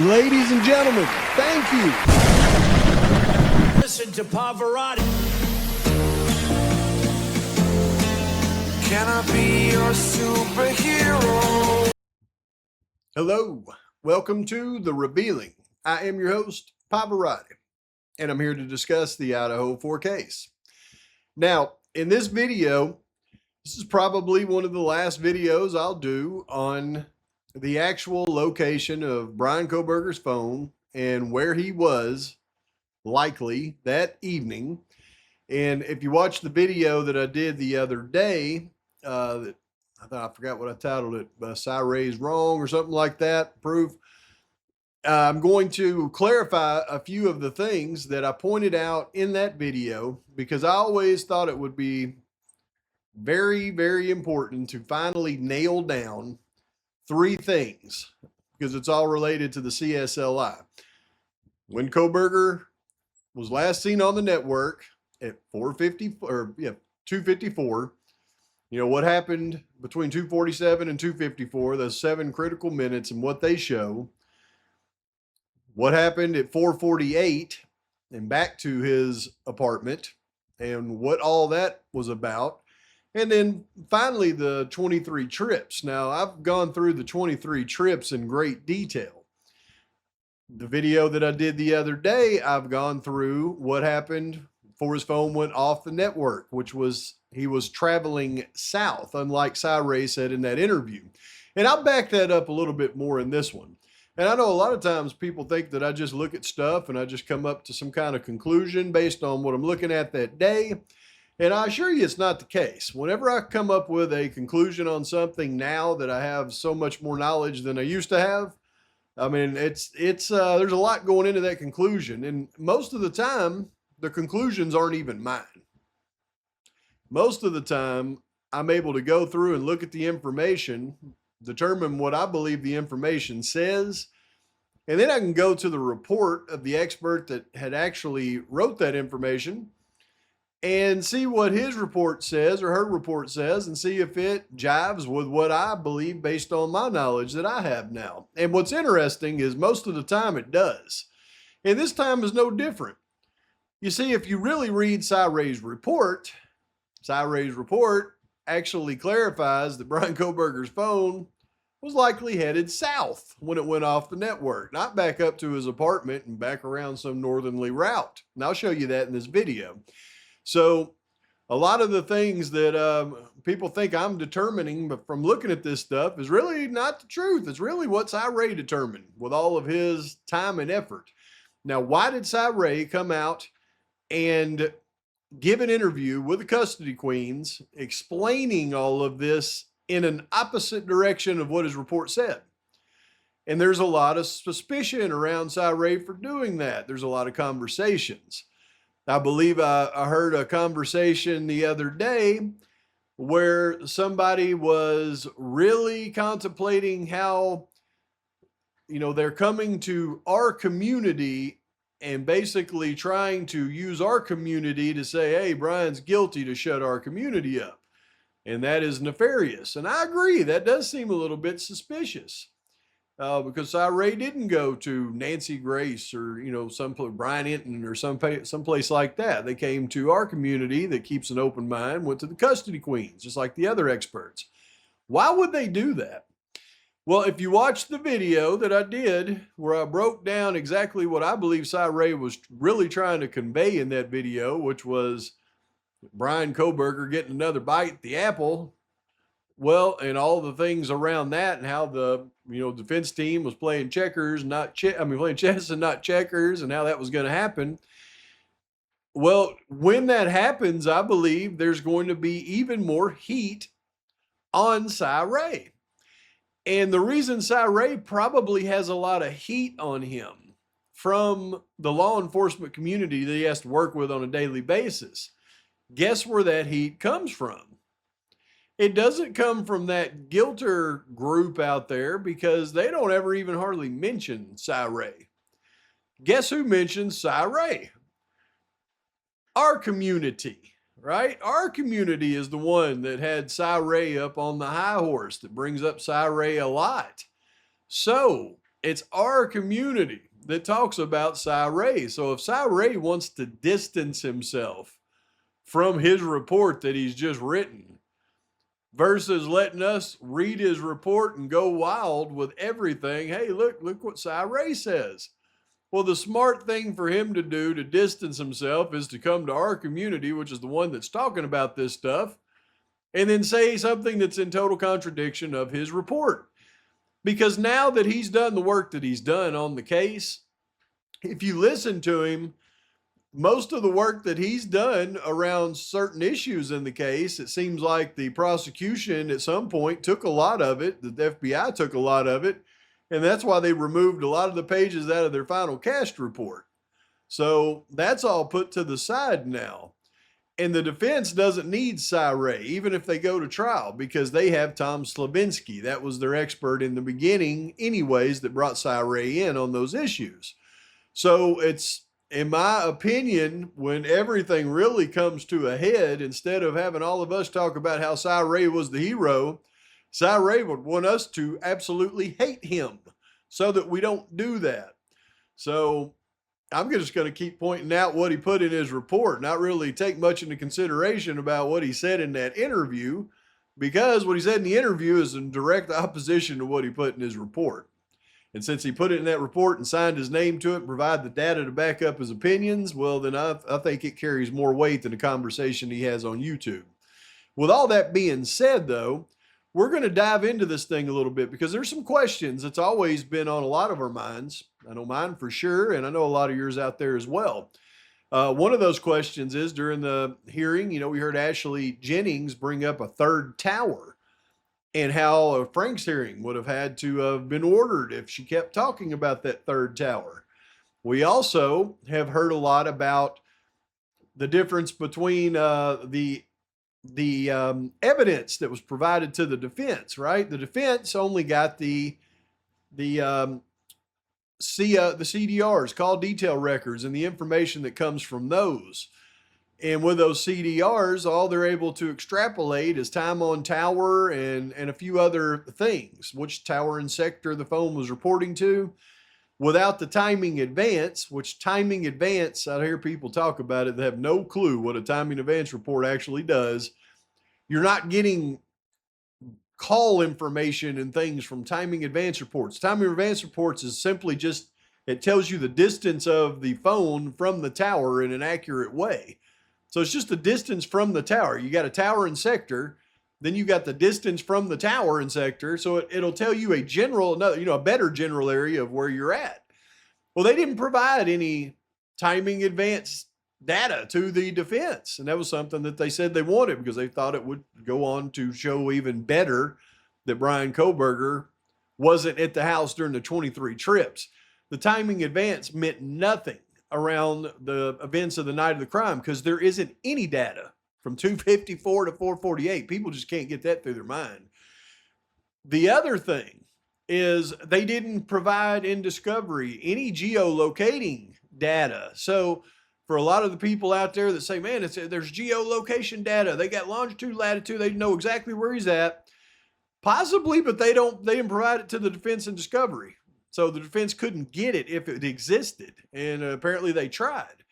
Ladies and gentlemen, thank you. Listen to Pavarotti. Can I be your superhero? Hello, welcome to The Revealing. I am your host, Pavarotti, and I'm here to discuss the Idaho 4 case. Now, in this video, this is probably one of the last videos I'll do on the actual location of Bryan Kohberger's phone and where he was likely that evening. And if you watch the video that I did the other day, I forgot what I titled it, Ray's wrong or something like that, proof. I'm going to clarify a few of the things that I pointed out in that video because I always thought it would be very, very important to finally nail down three things because it's all related to the CSLI. When Kohberger was last seen on the network at 254, you know, what happened between 247 and 254, those 7 critical minutes and what they show, what happened at 448 and back to his apartment and what all that was about. And then finally, the 23 trips. Now, I've gone through the 23 trips in great detail. The video that I did the other day, I've gone through what happened before his phone went off the network, which was he was traveling south, unlike Ray said in that interview. And I'll back that up a little bit more in this one. And I know a lot of times people think that I just look at stuff and I just come up to some kind of conclusion based on what I'm looking at that day. And I assure you it's not the case. Whenever I come up with a conclusion on something now that I have so much more knowledge than I used to have, I mean, it's there's a lot going into that conclusion. And most of the time, the conclusions aren't even mine. Most of the time, I'm able to go through and look at the information, determine what I believe the information says, and then I can go to the report of the expert that had actually wrote that information and see what his report says or her report says and see if it jives with what I believe based on my knowledge that I have now. And what's interesting is most of the time it does. And this time is no different. You see, if you really read Ray's report actually clarifies that Bryan Kohberger's phone was likely headed south when it went off the network, not back up to his apartment and back around some northerly route. And I'll show you that in this video. So a lot of the things that people think I'm determining but from looking at this stuff is really not the truth. It's really what Ray determined with all of his time and effort. Now, why did Ray come out and give an interview with the custody queens explaining all of this in an opposite direction of what his report said? And there's a lot of suspicion around Ray for doing that. There's a lot of conversations. I believe I heard a conversation the other day where somebody was really contemplating how, you know, they're coming to our community and basically trying to use our community to say, hey, Bryan's guilty, to shut our community up. And that is nefarious. And I agree, that does seem a little bit suspicious. Because Ray didn't go to Nancy Grace or, you know, Bryan Enton or someplace like that. They came to our community that keeps an open mind, went to the custody queens, just like the other experts. Why would they do that? Well, if you watch the video that I did where I broke down exactly what I believe Ray was really trying to convey in that video, which was Bryan Kohberger getting another bite at the apple, well, and all the things around that and how the, you know, defense team was playing checkers, playing chess and not checkers, and how that was going to happen. Well, when that happens, I believe there's going to be even more heat on Ray. And the reason Ray probably has a lot of heat on him from the law enforcement community that he has to work with on a daily basis, guess where that heat comes from? It doesn't come from that guilter group out there because they don't ever even hardly mention Ray. Guess who mentions Ray? Our community, right? Our community is the one that had Ray up on the high horse that brings up Ray a lot. So It's our community that talks about Cy Ray. So if Cy Ray wants to distance himself from his report that he's just written versus letting us read his report and go wild with everything, hey, look what Cy Ray says. Well, the smart thing for him to do to distance himself is to come to our community, which is the one that's talking about this stuff, and then say something that's in total contradiction of his report. Because now that he's done the work that he's done on the case, if you listen to him, most of the work that he's done around certain issues in the case, it seems like the prosecution at some point took a lot of it, the FBI took a lot of it, and that's why they removed a lot of the pages out of their final cast report. So that's all put to the side now. And the defense doesn't need Cy Ray, even if they go to trial, because they have Tom Slavinsky. That was their expert in the beginning anyways that brought Cy Ray in on those issues. So it's, in my opinion, when everything really comes to a head, instead of having all of us talk about how Cy Ray was the hero, Cy Ray would want us to absolutely hate him so that we don't do that. So I'm just going to keep pointing out what he put in his report, not really take much into consideration about what he said in that interview, because what he said in the interview is in direct opposition to what he put in his report. And since he put it in that report and signed his name to it and provide the data to back up his opinions, well, then I think it carries more weight than the conversation he has on YouTube. With all that being said, though, we're going to dive into this thing a little bit because there's some questions that's always been on a lot of our minds. I know mine for sure, and I know a lot of yours out there as well. One of those questions is during the hearing, we heard Ashley Jennings bring up a third tower and how Frank's hearing would have had to have been ordered if she kept talking about that third tower. We also have heard a lot about the difference between the evidence that was provided to the defense, right? The defense only got the CDRs, call detail records, and the information that comes from those. And with those CDRs, all they're able to extrapolate is time on tower and a few other things, which tower and sector the phone was reporting to, without the timing advance, which timing advance, I hear people talk about it, they have no clue what a timing advance report actually does. You're not getting call information and things from timing advance reports. Timing advance reports is simply just, it tells you the distance of the phone from the tower in an accurate way. So it's just the distance from the tower. You got a tower and sector, then you got the distance from the tower and sector. So it'll tell you a general, a better general area of where you're at. Well, they didn't provide any timing advance data to the defense. And that was something that they said they wanted because they thought it would go on to show even better that Bryan Kohberger wasn't at the house during the 23 trips. The timing advance meant nothing around the events of the night of the crime because there isn't any data from 254 to 448. People just can't get that through their mind. The other thing is they didn't provide in discovery any geolocating data. So for a lot of the people out there that say, man, there's geolocation data, they got longitude, latitude, they know exactly where he's at, possibly, but they didn't provide it to the defense in discovery. So the defense couldn't get it if it existed, and apparently they tried.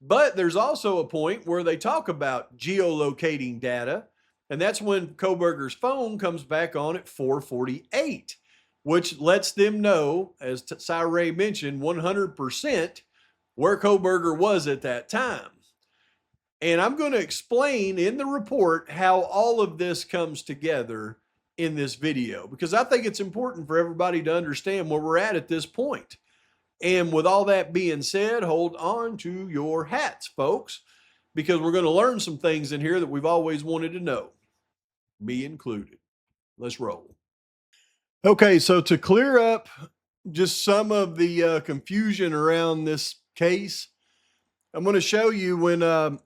But there's also a point where they talk about geolocating data, and that's when Kohberger's phone comes back on at 448, which lets them know, as Cy Ray mentioned, 100% where Kohberger was at that time. And I'm going to explain in the report how all of this comes together in this video, because I think it's important for everybody to understand where we're at this point. And with all that being said, hold on to your hats, folks, because we're going to learn some things in here that we've always wanted to know, me included. Let's roll. Okay, so to clear up just some of the confusion around this case, I'm going to show you when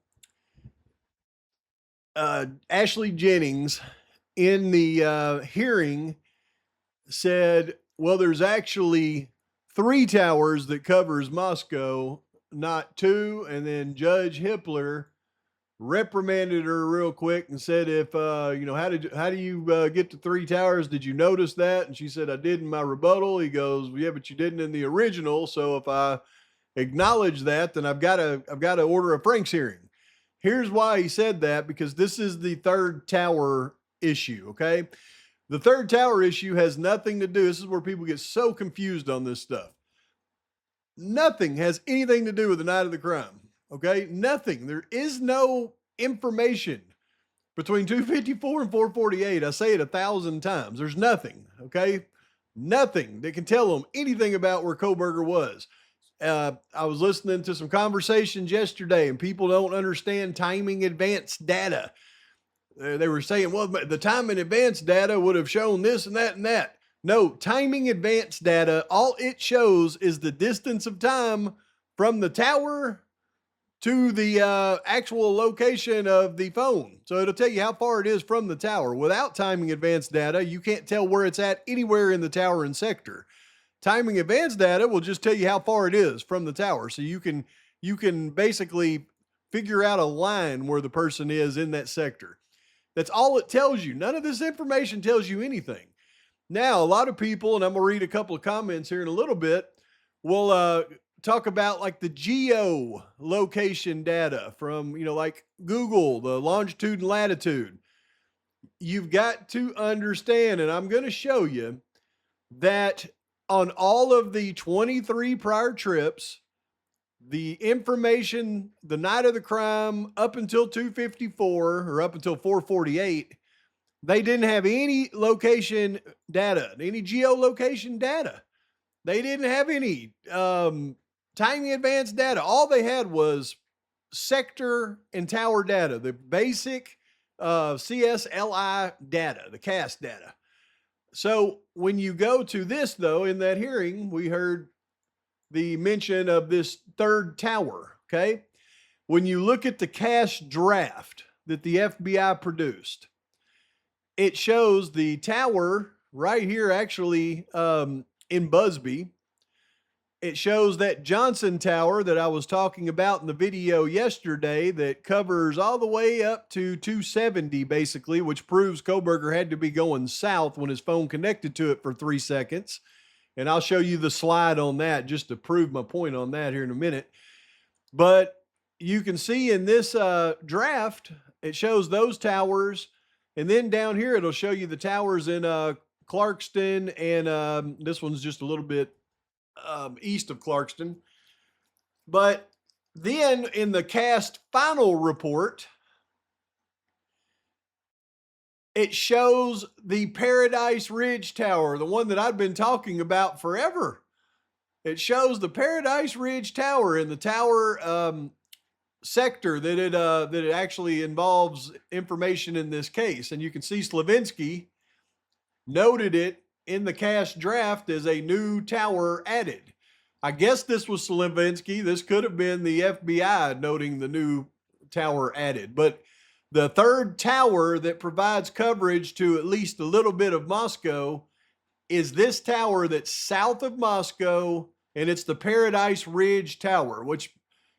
Ashley Jennings in the hearing said, well, there's actually 3 towers that covers Moscow, not 2. And then Judge Hippler reprimanded her real quick and said, if, how do you get to 3 towers? Did you notice that? And she said, I did in my rebuttal. He goes, well, yeah, but you didn't in the original. So if I acknowledge that, then I've got to order a Franks hearing. Here's why he said that, because this is the third tower issue. Okay. The third tower issue has nothing to do. This is where people get so confused on this stuff. Nothing has anything to do with the night of the crime. Okay. Nothing. There is no information between 254 and 448. I say it 1,000 times. There's nothing. Okay. Nothing that can tell them anything about where Koberger was. I was listening to some conversations yesterday, and people don't understand timing advanced data. They were saying, well, the timing advanced data would have shown this and that and that. No, timing advanced data, all it shows is the distance of time from the tower to the actual location of the phone. So it'll tell you how far it is from the tower. Without timing advanced data, you can't tell where it's at anywhere in the tower and sector. Timing advanced data will just tell you how far it is from the tower. So you can basically figure out a line where the person is in that sector. That's all it tells you. None of this information tells you anything. Now, a lot of people, and I'm going to read a couple of comments here in a little bit, will talk about like the geo location data from, like Google, the longitude and latitude. You've got to understand, and I'm going to show you that on all of the 23 prior trips, the information, the night of the crime up until 254 or up until 448, they didn't have any location data, any geolocation data. They didn't have any timing advanced data. All they had was sector and tower data, the basic CSLI data, the CAS data. So when you go to this, though, in that hearing, we heard the mention of this third tower. Okay. When you look at the CAS draft that the FBI produced, it shows the tower right here, actually, in Busby. It shows that Johnson Tower that I was talking about in the video yesterday that covers all the way up to 270, basically, which proves Koberger had to be going south when his phone connected to it for 3 seconds. And I'll show you the slide on that just to prove my point on that here in a minute. But you can see in this draft, it shows those towers. And then down here, it'll show you the towers in Clarkston. And this one's just a little bit east of Clarkston. But then in the CAST final report, it shows the Paradise Ridge Tower, the one that I've been talking about forever. It shows the Paradise Ridge Tower in the tower sector that it actually involves information in this case. And you can see Slavinsky noted it in the cash draft as a new tower added. I guess this was Slavinsky. This could have been the FBI noting the new tower added. But the third tower that provides coverage to at least a little bit of Moscow is this tower that's south of Moscow, and it's the Paradise Ridge Tower, which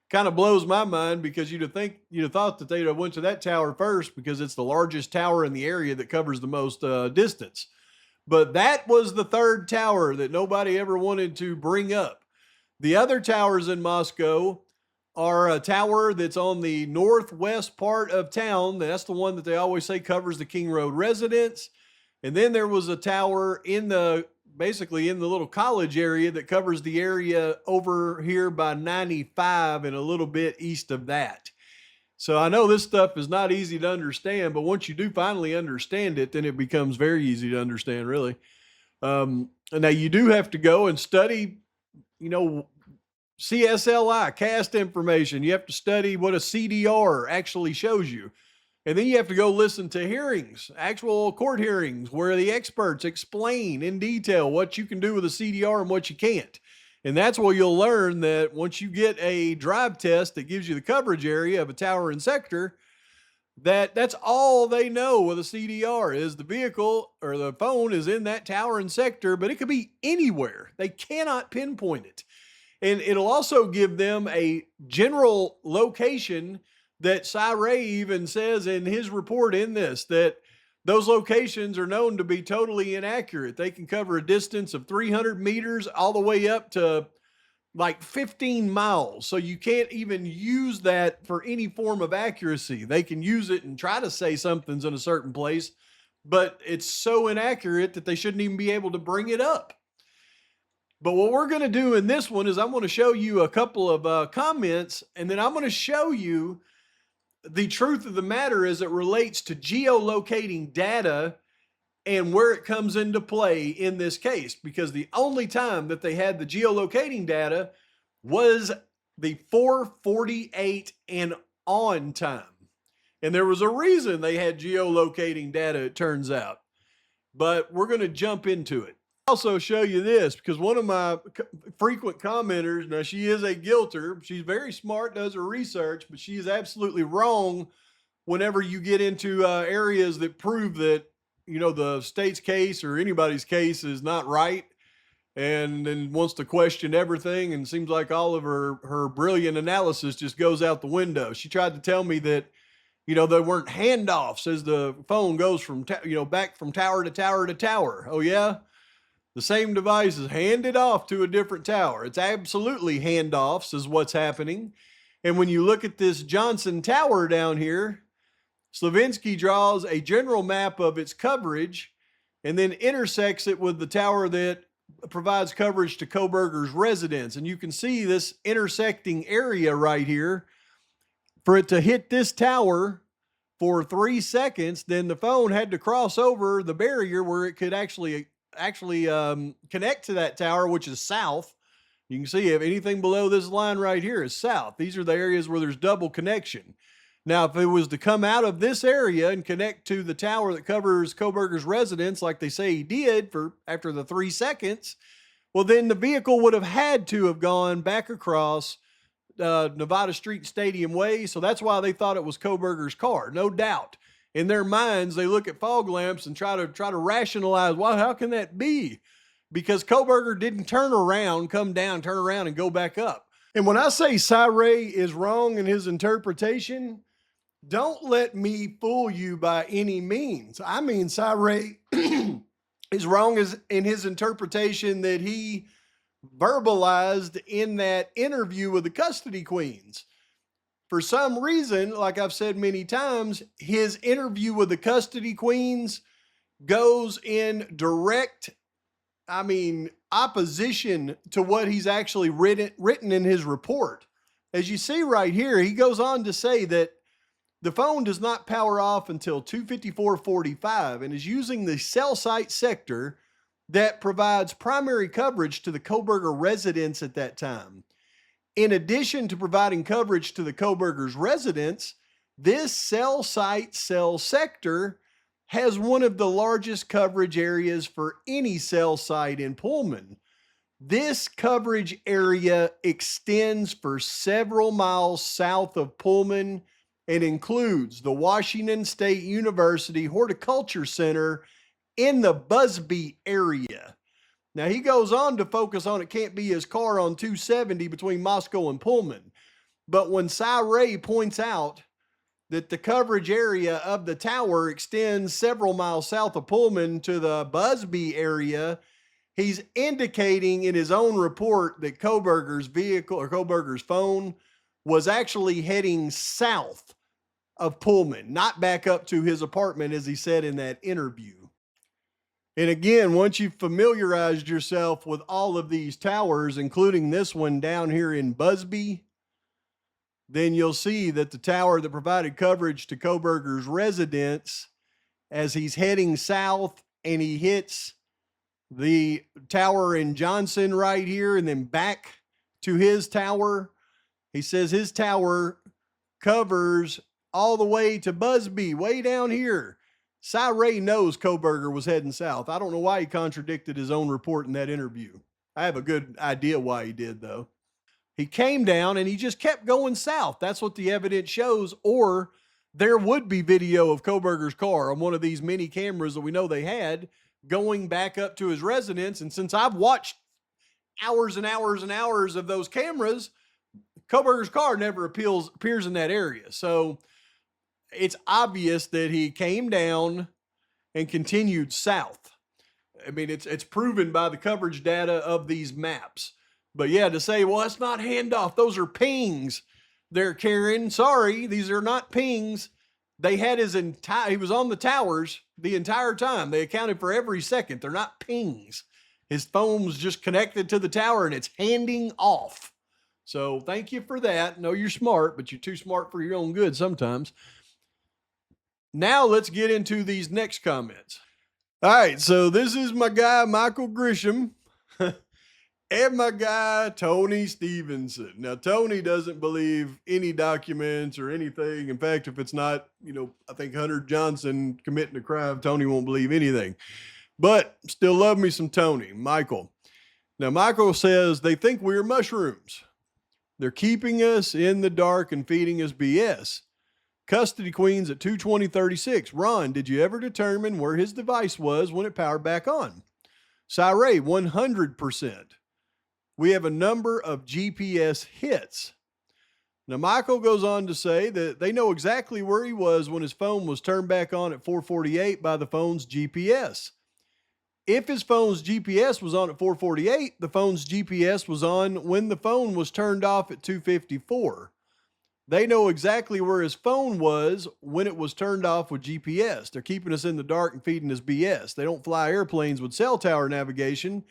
kind of blows my mind because you'd have thought that they'd have went to that tower first because it's the largest tower in the area that covers the most distance. But that was the third tower that nobody ever wanted to bring up. The other towers in Moscow are a tower that's on the northwest part of town. That's the one that they always say covers the King Road residence. And then there was a tower basically in the little college area that covers the area over here by 95 and a little bit east of that. So I know this stuff is not easy to understand, but once you do finally understand it, then it becomes very easy to understand, really. Now you do have to go and study, CSLI, cast information. You have to study what a CDR actually shows you. And then you have to go listen to hearings, actual court hearings, where the experts explain in detail what you can do with a CDR and what you can't. And that's where you'll learn that once you get a drive test that gives you the coverage area of a tower and sector, that's all they know with a CDR is the vehicle or the phone is in that tower and sector, but it could be anywhere. They cannot pinpoint it. And it'll also give them a general location that Cy Ray even says in his report in this that those locations are known to be totally inaccurate. They can cover a distance of 300 meters all the way up to like 15 miles. So you can't even use that for any form of accuracy. They can use it and try to say something's in a certain place, but it's so inaccurate that they shouldn't even be able to bring it up. But what we're going to do in this one is I'm going to show you a couple of comments, and then I'm going to show you the truth of the matter as it relates to geolocating data and where it comes into play in this case, because the only time that they had the geolocating data was the 4:48 and on time. And there was a reason they had geolocating data, it turns out. But we're going to jump into it. I'll also show you this because one of my frequent commenters, now she is a guilter. She's very smart, does her research, but she is absolutely wrong whenever you get into areas that prove that, you know, the state's case or anybody's case is not right, and then wants to question everything, and seems like all of her brilliant analysis just goes out the window. She tried to tell me that, you know, there weren't handoffs as the phone goes from, back from tower to tower to tower. Oh yeah? The same device is handed off to a different tower. It's absolutely handoffs is what's happening. And when you look at this Johnson Tower down here, Slavinsky draws a general map of its coverage and then intersects it with the tower that provides coverage to Kohberger's residence. And you can see this intersecting area right here. For it to hit this tower for 3 seconds, then the phone had to cross over the barrier where it could actually connect to that tower, which is south. You can see if anything below this line right here is south. These are the areas where there's double connection. Now, if it was to come out of this area and connect to the tower that covers Kohberger's residence, like they say he did for after the 3 seconds, well, then the vehicle would have had to have gone back across Nevada Street Stadium Way. So that's why they thought it was Kohberger's car, no doubt. In their minds, they look at fog lamps and try to rationalize, well, how can that be? Because Kohberger didn't turn around, come down, turn around, and go back up. And when I say Cy Ray is wrong in his interpretation, don't let me fool you by any means. I mean, Cy Ray is wrong in his interpretation that he verbalized in that interview with the custody queens. For some reason, like I've said many times, his interview with the custody queens goes in direct, opposition to what he's actually written in his report. As you see right here, he goes on to say that the phone does not power off until 2:54:45 and is using the cell site sector that provides primary coverage to the Kohberger residence at that time. In addition to providing coverage to the Kohberger's residence, this cell site cell sector has one of the largest coverage areas for any cell site in Pullman. This coverage area extends for several miles south of Pullman and includes the Washington State University Horticulture Center in the Busby area. Now, he goes on to focus on it can't be his car on 270 between Moscow and Pullman. But when Cy Ray points out that the coverage area of the tower extends several miles south of Pullman to the Busby area, he's indicating in his own report that Kohberger's vehicle or Kohberger's phone was actually heading south of Pullman, not back up to his apartment, as he said in that interview. And again, once you've familiarized yourself with all of these towers, including this one down here in Busby, then you'll see that the tower that provided coverage to Kohberger's residence, as he's heading south and he hits the tower in Johnson right here and then back to his tower, he says his tower covers all the way to Busby, way down here. Cy Ray knows Kohberger was heading south. I don't know why he contradicted his own report in that interview. I have a good idea why he did, though. He came down and he just kept going south. That's what the evidence shows. Or there would be video of Kohberger's car on one of these mini cameras that we know they had going back up to his residence. And since I've watched hours and hours and hours of those cameras, Koberger's car never appears in that area. So it's obvious that he came down and continued south. I mean, it's proven by the coverage data of these maps. But yeah, to say, well, that's not handoff, those are pings they're carrying. Sorry, these are not pings. They had he was on the towers the entire time. They accounted for every second. They're not pings. His phone was just connected to the tower and it's handing off. So thank you for that. No, you're smart, but you're too smart for your own good sometimes. Now let's get into these next comments. All right, so this is my guy, Michael Grisham, and my guy, Tony Stevenson. Now, Tony doesn't believe any documents or anything. In fact, if it's not, I think Hunter Johnson committing a crime, Tony won't believe anything. But still love me some Tony. Michael. Now, Michael says they think we're mushrooms. They're keeping us in the dark and feeding us BS. Custody Queens at 22036. Ron, did you ever determine where his device was when it powered back on? Cyree, 100%. We have a number of GPS hits. Now, Michael goes on to say that they know exactly where he was when his phone was turned back on at 448 by the phone's GPS. If his phone's GPS was on at 448, the phone's GPS was on when the phone was turned off at 254. They know exactly where his phone was when it was turned off with GPS. They're keeping us in the dark and feeding us BS. They don't fly airplanes with cell tower navigation.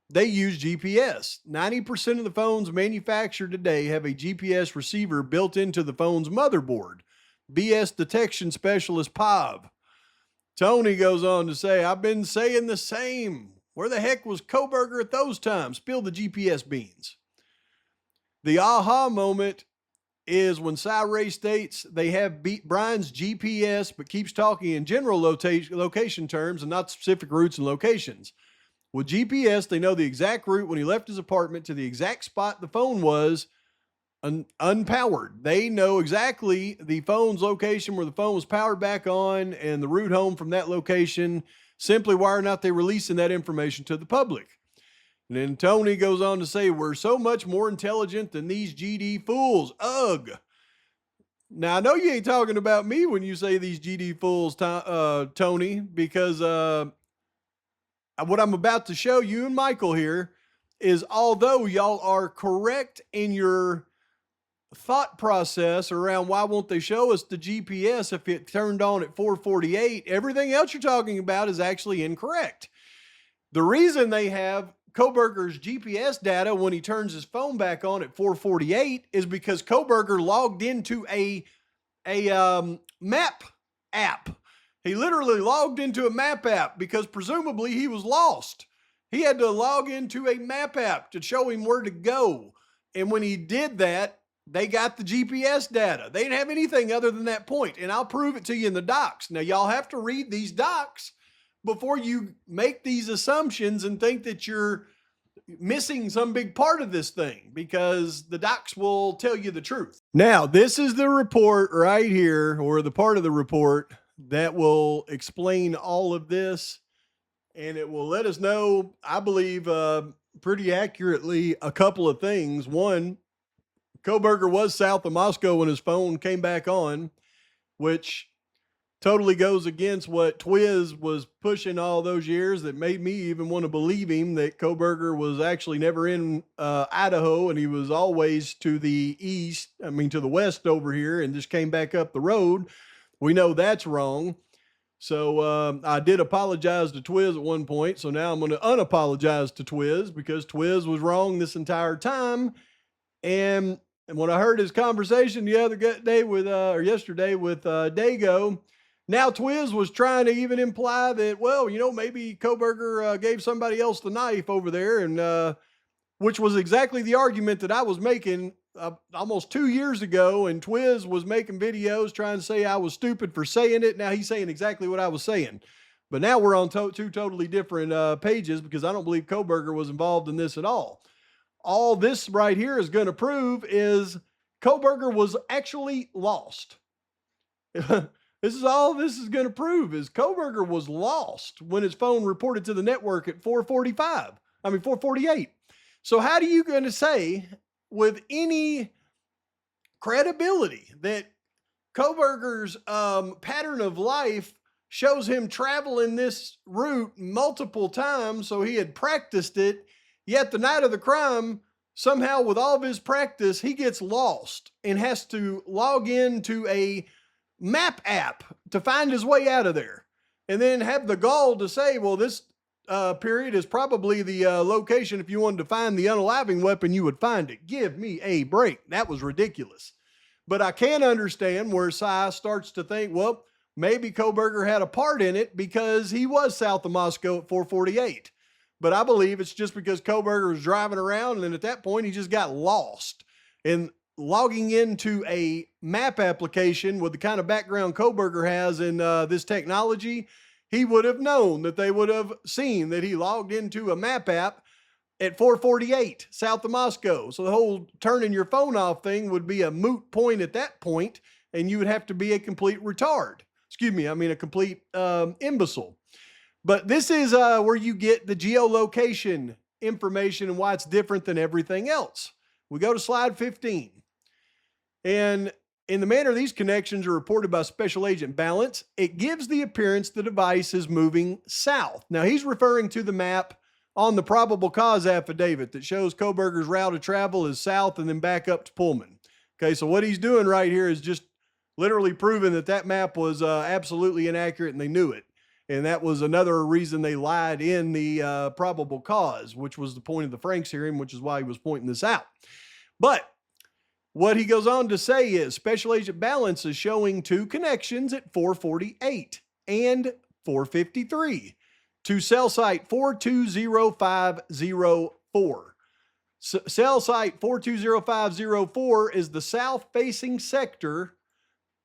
They use GPS. 90% of the phones manufactured today have a GPS receiver built into the phone's motherboard. BS detection specialist POV. Tony goes on to say, I've been saying the same. Where the heck was Koberger at those times? Spill the GPS beans. The aha moment is when Cyree states they have Bryan's GPS, but keeps talking in general location terms and not specific routes and locations. With GPS, they know the exact route when he left his apartment to the exact spot the phone was unpowered. They know exactly the phone's location where the phone was powered back on and the route home from that location. Simply, why are not they releasing that information to the public? And then Tony goes on to say, we're so much more intelligent than these GD fools. Ugh. Now, I know you ain't talking about me when you say these GD fools, Tony, because what I'm about to show you and Michael here is, although y'all are correct in your thought process around why won't they show us the GPS if it turned on at 448, everything else you're talking about is actually incorrect. The reason they have Koberger's GPS data when he turns his phone back on at 448 is because Koberger logged into a map app. He literally logged into a map app because presumably he was lost. He had to log into a map app to show him where to go. And when he did that, they got the GPS data. They didn't have anything other than that point. And I'll prove it to you in the docs. Now, y'all have to read these docs before you make these assumptions and think that you're missing some big part of this thing, because the docs will tell you the truth. Now, this is the report right here, or the part of the report that will explain all of this. And it will let us know, I believe, pretty accurately, a couple of things. One, Koberger was south of Moscow when his phone came back on, which totally goes against what Twiz was pushing all those years. That made me even want to believe him that Koberger was actually never in Idaho, and he was always to the to the west over here, and just came back up the road. We know that's wrong. So I did apologize to Twiz at one point. So now I'm going to unapologize to Twiz, because Twiz was wrong this entire time. And when I heard his conversation yesterday with Dago, now Twiz was trying to even imply that, well, maybe Koberger gave somebody else the knife over there, and which was exactly the argument that I was making almost 2 years ago. And Twiz was making videos trying to say I was stupid for saying it. Now he's saying exactly what I was saying. But now we're on two totally different pages, because I don't believe Koberger was involved in this at all. All this right here is going to prove is Koberger was actually lost. This is all this is going to prove, is Koberger was lost when his phone reported to the network at 448. So how do you going to say with any credibility that Koberger's pattern of life shows him traveling this route multiple times, so he had practiced it. Yet the night of the crime, somehow with all of his practice, he gets lost and has to log into a map app to find his way out of there. And then have the gall to say, well, this period is probably the location. If you wanted to find the unaliving weapon, you would find it. Give me a break. That was ridiculous. But I can understand where Cy starts to think, well, maybe Koberger had a part in it because he was south of Moscow at 448. But I believe it's just because Koberger was driving around, and at that point he just got lost. And logging into a map application with the kind of background Koberger has in this technology, he would have known that they would have seen that he logged into a map app at 448 south of Moscow. So the whole turning your phone off thing would be a moot point at that point, and you would have to be a complete retard. A complete imbecile. But this is where you get the geolocation information and why it's different than everything else. We go to slide 15. And in the manner these connections are reported by Special Agent Balance, it gives the appearance the device is moving south. Now, he's referring to the map on the probable cause affidavit that shows Koberger's route of travel is south and then back up to Pullman. Okay, so what he's doing right here is just literally proving that that map was absolutely inaccurate and they knew it. And that was another reason they lied in the probable cause, which was the point of the Franks hearing, which is why he was pointing this out. But what he goes on to say is Special Agent Balance is showing two connections at 448 and 453 to cell site 420504. Cell site 420504 is the south-facing sector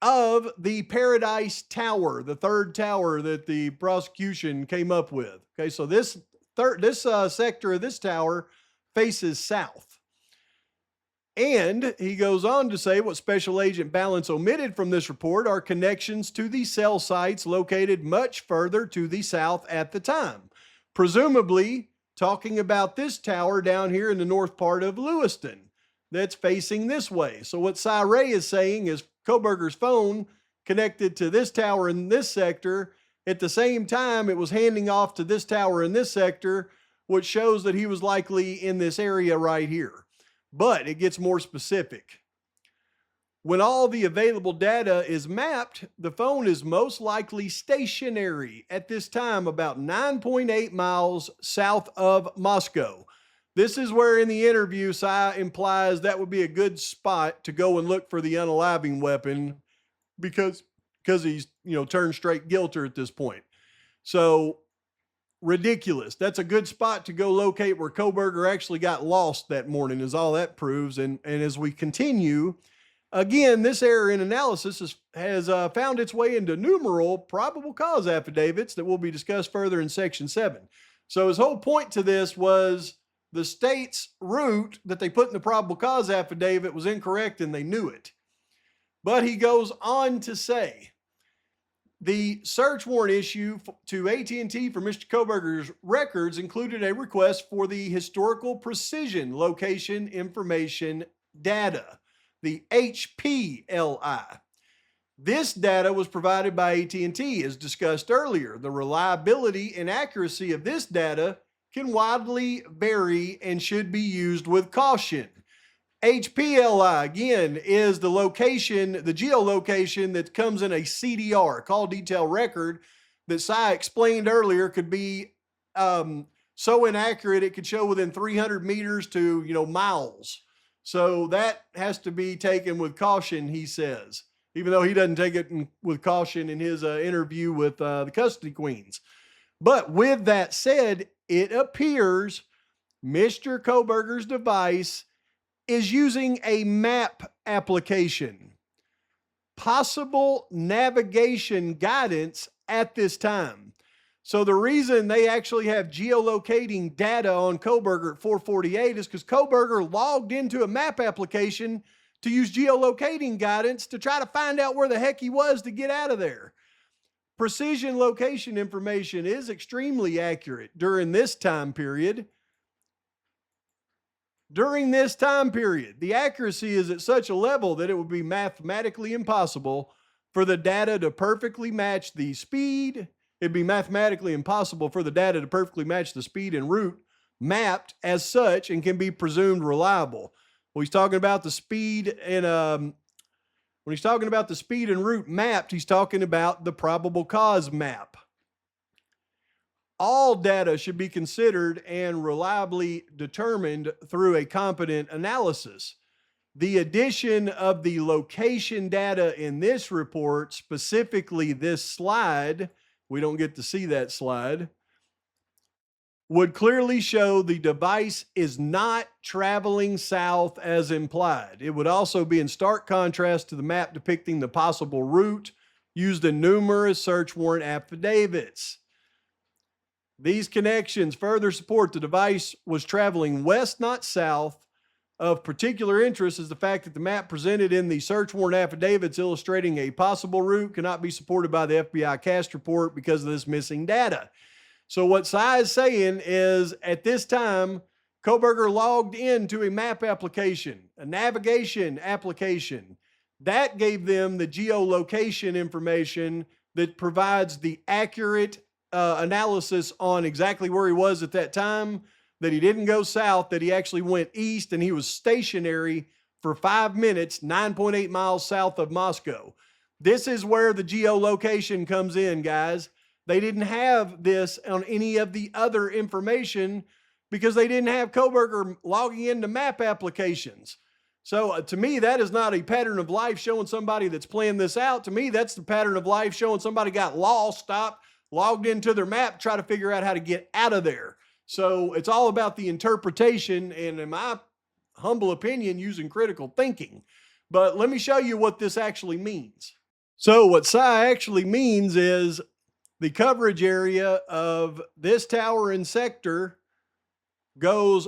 of the Paradise Tower, the third tower that the prosecution came up with. Okay, so this sector of this tower faces south. And he goes on to say what Special Agent Balance omitted from this report are connections to the cell sites located much further to the south at the time. Presumably talking about this tower down here in the north part of Lewiston that's facing this way. So what Cy Ray is saying is Koberger's phone connected to this tower in this sector. At the same time, it was handing off to this tower in this sector, which shows that he was likely in this area right here. But it gets more specific. When all the available data is mapped, the phone is most likely stationary at this time about 9.8 miles south of Moscow. This is where in the interview, Cy implies that would be a good spot to go and look for the unaliving weapon because he's, turned straight guilty at this point. So ridiculous. That's a good spot to go locate where Koberger actually got lost that morning is all that proves. And as we continue, again, this error in analysis has found its way into numerous probable cause affidavits that will be discussed further in section 7. So his whole point to this was the state's route that they put in the probable cause affidavit was incorrect and they knew it. But he goes on to say, the search warrant issue to AT&T for Mr. Koberger's records included a request for the historical precision location information data, the HPLI. This data was provided by AT&T, as discussed earlier. The reliability and accuracy of this data can widely vary and should be used with caution. HPLI, again, is the location, the geolocation that comes in a CDR, call detail record, that Cy explained earlier could be so inaccurate it could show within 300 meters to, miles. So that has to be taken with caution, he says, even though he doesn't take it with caution in his interview with the custody queens. But with that said, it appears Mr. Koberger's device is using a map application, possible navigation guidance at this time. So the reason they actually have geolocating data on Koberger at 448 is because Koberger logged into a map application to use geolocating guidance to try to find out where the heck he was to get out of there. Precision location information is extremely accurate during this time period. During this time period, the accuracy is at such a level that it would be mathematically impossible for the data to perfectly match the speed. It'd be mathematically impossible for the data to perfectly match the speed and route mapped as such and can be presumed reliable. Well, he's talking about the speed and when he's talking about the speed and route mapped, he's talking about the probable cause map. All data should be considered and reliably determined through a competent analysis. The addition of the location data in this report, specifically this slide, we don't get to see that slide, would clearly show the device is not traveling south as implied. It would also be in stark contrast to the map depicting the possible route used in numerous search warrant affidavits. These connections further support the device was traveling west, not south. Of particular interest is the fact that the map presented in the search warrant affidavits illustrating a possible route cannot be supported by the FBI CAST report because of this missing data. So what Cy is saying is at this time, Kohberger logged into a map application, a navigation application. That gave them the geolocation information that provides the accurate analysis on exactly where he was at that time, that he didn't go south, that he actually went east, and he was stationary for 5 minutes, 9.8 miles south of Moscow. This is where the geolocation comes in, guys. They didn't have this on any of the other information because they didn't have Kohberger logging into map applications. So to me, that is not a pattern of life showing somebody that's playing this out. To me, that's the pattern of life showing somebody got lost, stopped, logged into their map, try to figure out how to get out of there. So it's all about the interpretation and, in my humble opinion, using critical thinking. But let me show you what this actually means. So what Cy actually means is the coverage area of this tower and sector goes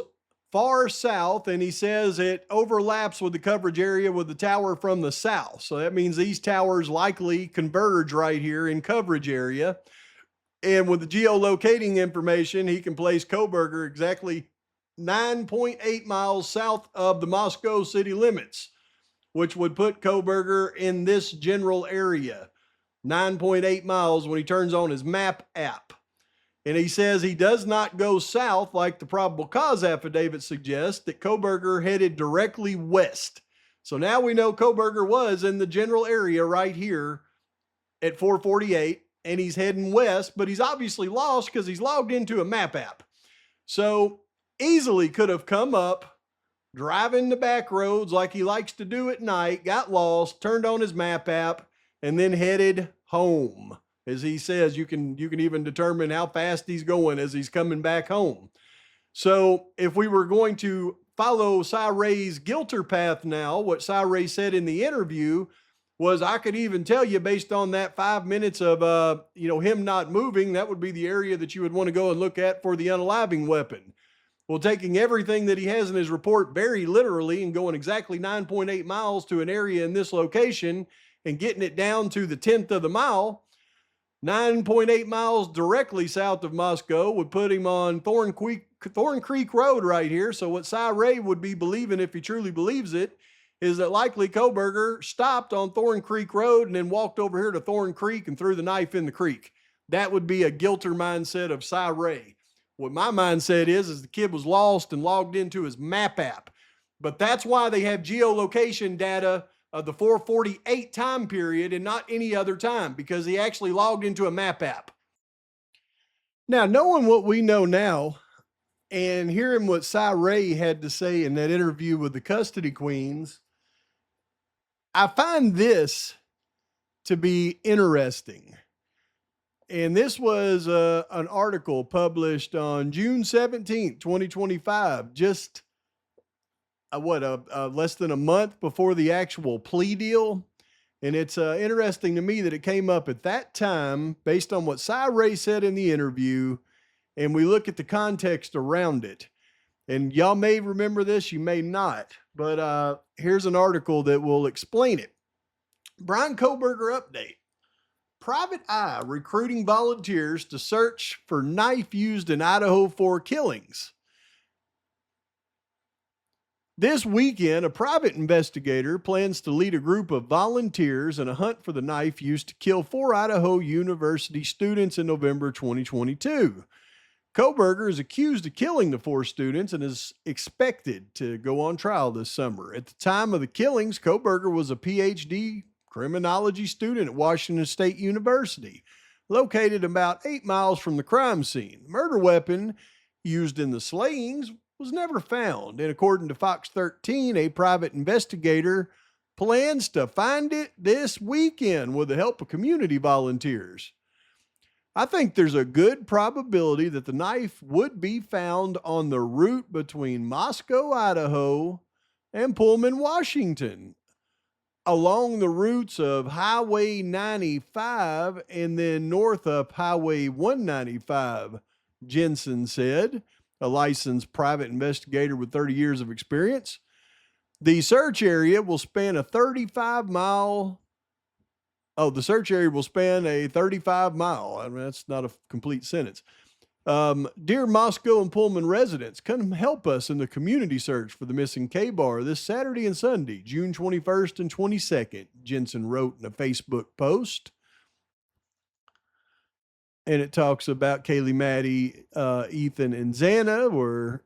far south, and he says it overlaps with the coverage area with the tower from the south. So that means these towers likely converge right here in coverage area. And with the geolocating information, he can place Kohberger exactly 9.8 miles south of the Moscow city limits, which would put Kohberger in this general area, 9.8 miles when he turns on his map app. And he says he does not go south like the probable cause affidavit suggests, that Kohberger headed directly west. So now we know Kohberger was in the general area right here at 448. And he's heading west, but he's obviously lost because he's logged into a map app. So easily could have come up, driving the back roads like he likes to do at night, got lost, turned on his map app, and then headed home. As he says, you can even determine how fast he's going as he's coming back home. So if we were going to follow Cy Ray's guilter path now, what Cy Ray said in the interview was, I could even tell you based on that 5 minutes of, him not moving, that would be the area that you would want to go and look at for the unaliving weapon. Well, taking everything that he has in his report very literally and going exactly 9.8 miles to an area in this location and getting it down to the 10th of the mile, 9.8 miles directly south of Moscow would put him on Thorn Creek Road right here. So what Cy Ray would be believing, if he truly believes it, is that likely Kohberger stopped on Thorn Creek Road and then walked over here to Thorn Creek and threw the knife in the creek. That would be a guilter mindset of Cy Ray. What my mindset is the kid was lost and logged into his map app. But that's why they have geolocation data of the 448 time period and not any other time, because he actually logged into a map app. Now, knowing what we know now and hearing what Cy Ray had to say in that interview with the custody queens, I find this to be interesting. And this was an article published on June 17th, 2025, just less than a month before the actual plea deal. And it's interesting to me that it came up at that time based on what Cy Ray said in the interview, and we look at the context around it. And y'all may remember this, you may not, but here's an article that will explain it. Bryan Kohberger update. Private Eye recruiting volunteers to search for knife used in Idaho 4 killings. This weekend, a private investigator plans to lead a group of volunteers in a hunt for the knife used to kill 4 University students in November 2022. Koberger is accused of killing the 4 students and is expected to go on trial this summer. At the time of the killings, Koberger was a PhD criminology student at Washington State University, located about 8 miles from the crime scene. The murder weapon used in the slayings was never found, and according to Fox 13, a private investigator plans to find it this weekend with the help of community volunteers. I think there's a good probability that the knife would be found on the route between Moscow, Idaho, and Pullman, Washington, along the routes of Highway 95 and then north up Highway 195, Jensen said, a licensed private investigator with 30 years of experience. The search area will span a 35 mile. The search area will span a 35 mile. I mean, that's not a complete sentence. Dear Moscow and Pullman residents, come help us in the community search for the missing K-Bar this Saturday and Sunday, June 21st and 22nd, Jensen wrote in a Facebook post. And it talks about Kaylee, Maddie, Ethan, and Xana were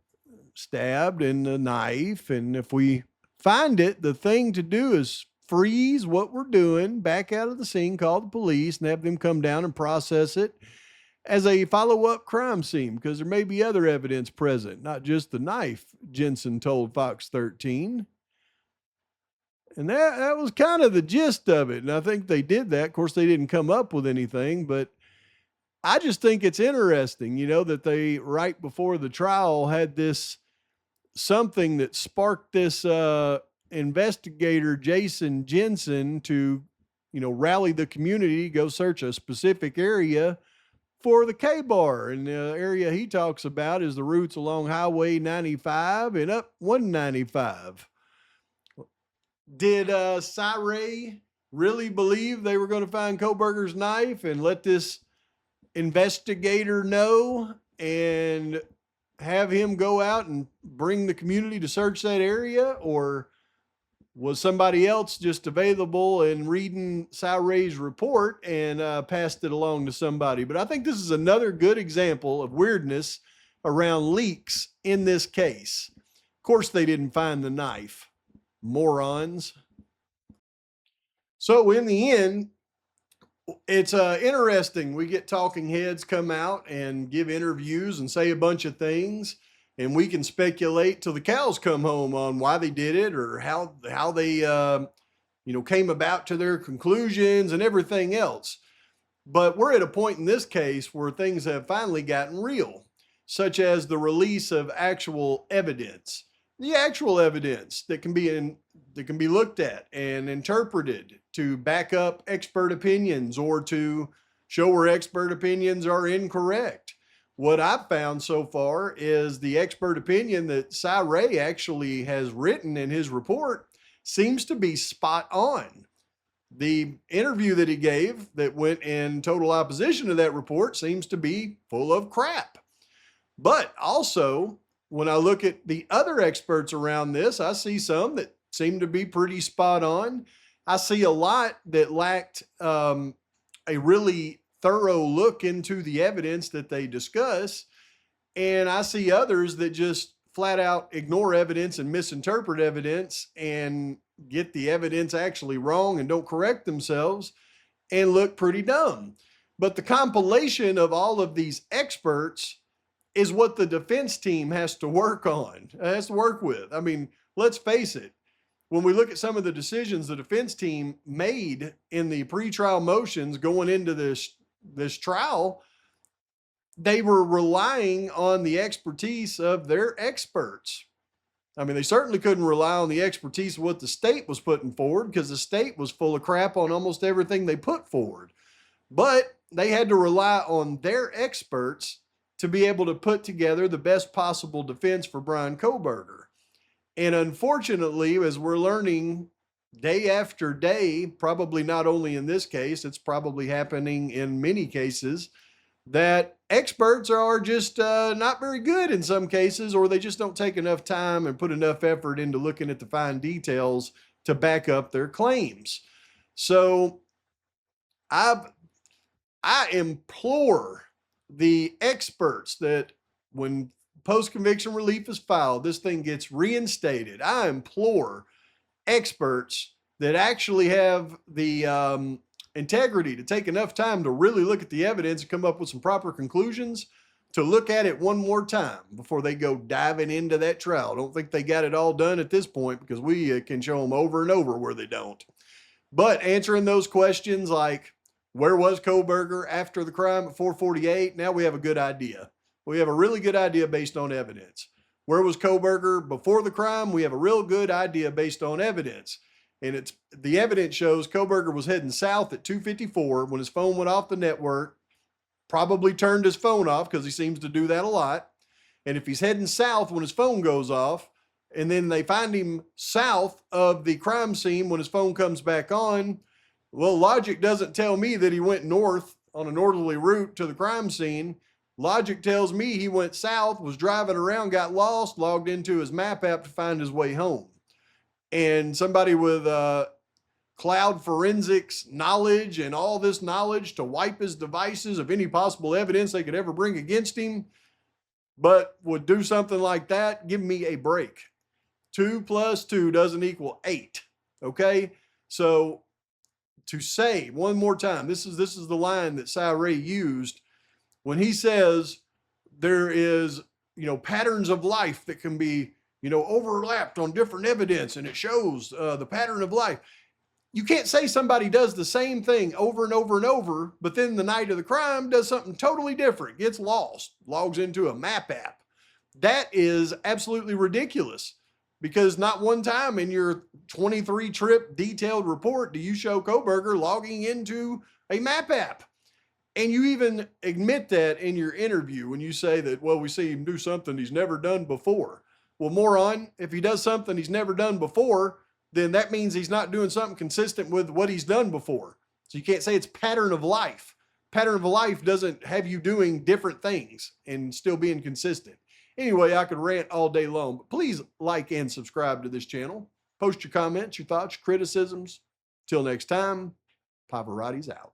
stabbed in the knife. And if we find it, the thing to do is freeze what we're doing, back out of the scene, call the police, and have them come down and process it as a follow-up crime scene, because there may be other evidence present, not just the knife, Jensen told Fox 13. And that was kind of the gist of it. And I think they did that. Of course, they didn't come up with anything, but I just think it's interesting, that they, right before the trial, had this something that sparked this investigator, Jason Jensen, to, rally the community, go search a specific area for the K-Bar. And the area he talks about is the routes along Highway 95 and up 195. Did Cy really believe they were going to find Koberger's knife and let this investigator know and have him go out and bring the community to search that area? Or was somebody else just available and reading Cy Ray's report and passed it along to somebody? But I think this is another good example of weirdness around leaks in this case. Of course, they didn't find the knife. Morons. So in the end, it's interesting. We get talking heads come out and give interviews and say a bunch of things, and we can speculate till the cows come home on why they did it or how they came about to their conclusions and everything else. But we're at a point in this case where things have finally gotten real, such as the release of actual evidence. The actual evidence that can be looked at and interpreted to back up expert opinions or to show where expert opinions are incorrect. What I've found so far is the expert opinion that Cy Ray actually has written in his report seems to be spot on. The interview that he gave that went in total opposition to that report seems to be full of crap. But also, when I look at the other experts around this, I see some that seem to be pretty spot on. I see a lot that lacked a really thorough look into the evidence that they discuss. And I see others that just flat out ignore evidence and misinterpret evidence and get the evidence actually wrong and don't correct themselves and look pretty dumb. But the compilation of all of these experts is what the defense team has to work on, has to work with. I mean, let's face it. When we look at some of the decisions the defense team made in the pretrial motions going into this trial, they were relying on the expertise of their experts. I mean, they certainly couldn't rely on the expertise of what the state was putting forward because the state was full of crap on almost everything they put forward. But they had to rely on their experts to be able to put together the best possible defense for Bryan Koberger. And unfortunately, as we're learning day after day, probably not only in this case, it's probably happening in many cases, that experts are just not very good in some cases, or they just don't take enough time and put enough effort into looking at the fine details to back up their claims. So I implore the experts that when post-conviction relief is filed, this thing gets reinstated. I implore experts that actually have the integrity to take enough time to really look at the evidence and come up with some proper conclusions to look at it one more time before they go diving into that trial. I don't think they got it all done at this point because we can show them over and over where they don't. But answering those questions like, where was Kohberger after the crime at 448? Now we have a good idea. We have a really good idea based on evidence. Where was Kohberger before the crime? We have a real good idea based on evidence. And the evidence shows Kohberger was heading south at 2:54 when his phone went off the network, probably turned his phone off because he seems to do that a lot. And if he's heading south when his phone goes off, and then they find him south of the crime scene when his phone comes back on, well, logic doesn't tell me that he went north on a northerly route to the crime scene. Logic tells me he went south, was driving around, got lost, logged into his map app to find his way home. And somebody with cloud forensics knowledge and all this knowledge to wipe his devices of any possible evidence they could ever bring against him, but would do something like that, give me a break. 2 + 2 doesn't equal 8. Okay? So to say one more time, this is the line that Cy Ray used when he says there is, patterns of life that can be, overlapped on different evidence, and it shows the pattern of life. You can't say somebody does the same thing over and over and over, but then the night of the crime does something totally different, gets lost, logs into a map app. That is absolutely ridiculous, because not one time in your 23 trip detailed report do you show Kohberger logging into a map app. And you even admit that in your interview when you say that, well, we see him do something he's never done before. Well, moron, if he does something he's never done before, then that means he's not doing something consistent with what he's done before. So you can't say it's pattern of life. Pattern of life doesn't have you doing different things and still being consistent. Anyway, I could rant all day long, but please like and subscribe to this channel. Post your comments, your thoughts, your criticisms. Till next time, Pavarotti's out.